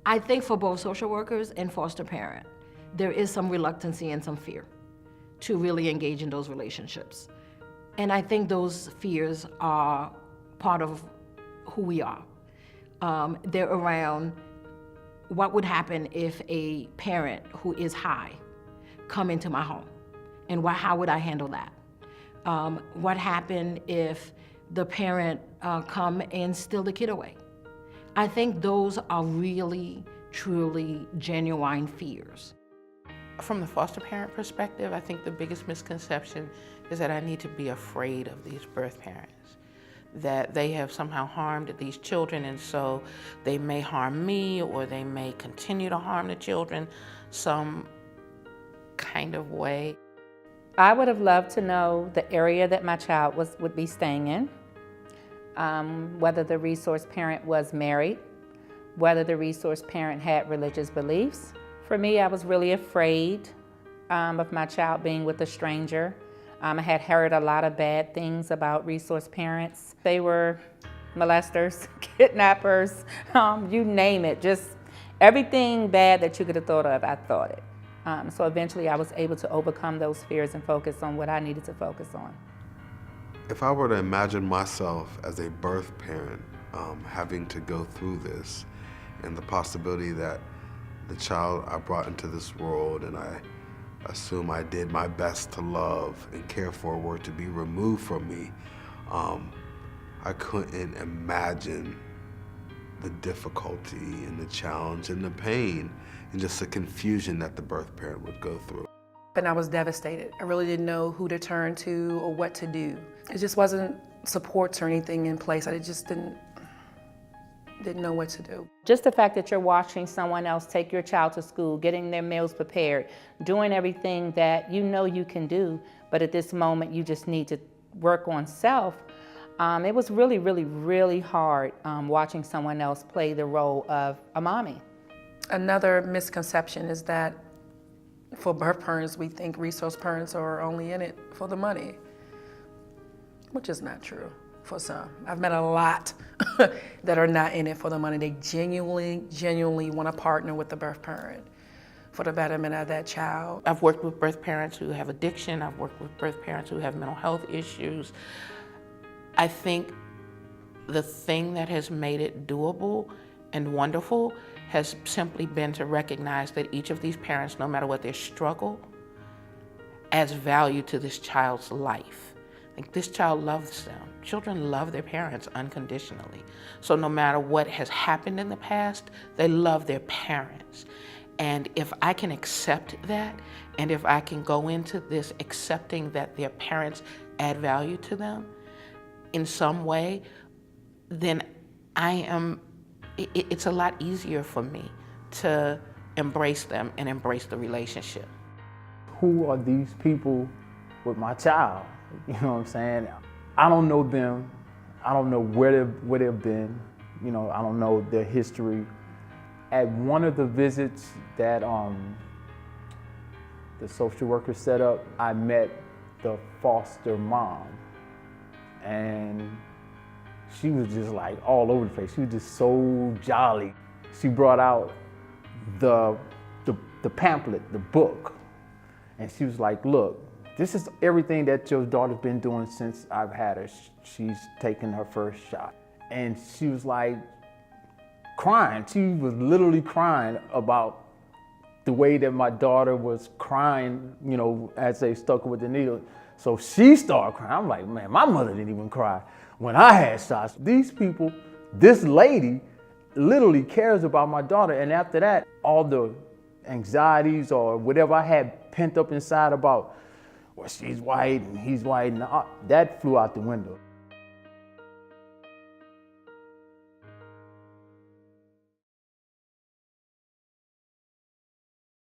I think for both social workers and foster parent, there is some reluctancy and some fear to really engage in those relationships. And I think those fears are part of who we are. They're around what would happen if a parent who is high come into my home, and how would I handle that? What happened if the parent come and steal the kid away? I think those are really, truly genuine fears. From the foster parent perspective, I think the biggest misconception is that I need to be afraid of these birth parents, that they have somehow harmed these children, and so they may harm me, or they may continue to harm the children some kind of way. I would have loved to know the area that my child would be staying in, whether the resource parent was married, whether the resource parent had religious beliefs. For me, I was really afraid of my child being with a stranger. I had heard a lot of bad things about resource parents. They were molesters, kidnappers, you name it, just everything bad that you could have thought of, I thought it. So eventually I was able to overcome those fears and focus on what I needed to focus on. If I were to imagine myself as a birth parent having to go through this, and the possibility that the child I brought into this world, and I assume I did my best to love and care for, were to be removed from me, I couldn't imagine the difficulty and the challenge and the pain and just the confusion that the birth parent would go through. And I was devastated. I really didn't know who to turn to or what to do. It just wasn't supports or anything in place. I just didn't know what to do. Just the fact that you're watching someone else take your child to school, getting their meals prepared, doing everything that you know you can do, but at this moment you just need to work on self. It was really, really, really hard watching someone else play the role of a mommy. Another misconception is that for birth parents, we think resource parents are only in it for the money, which is not true for some. I've met a lot that are not in it for the money. They genuinely want to partner with the birth parent for the betterment of that child. I've worked with birth parents who have addiction. I've worked with birth parents who have mental health issues. I think the thing that has made it doable and wonderful has simply been to recognize that each of these parents, no matter what their struggle, adds value to this child's life. Like, this child loves them. Children love their parents unconditionally. So no matter what has happened in the past, they love their parents. And if I can accept that, and if I can go into this accepting that their parents add value to them in some way, then it's a lot easier for me to embrace them and embrace the relationship. Who are these people with my child? You know what I'm saying? I don't know them. I don't know where they've been. You know, I don't know their history. At one of the visits that the social worker set up, I met the foster mom, and she was just like all over the place. She was just so jolly. She brought out the pamphlet, the book, and she was like, look, this is everything that your daughter's been doing since I've had her. She's taken her first shot. And she was like crying. She was literally crying about the way that my daughter was crying, you know, as they stuck her with the needle. So she started crying. I'm like, man, my mother didn't even cry when I had shots. These people, this lady literally cares about my daughter. And after that, all the anxieties or whatever I had pent up inside about, well, she's white and he's white, and that flew out the window.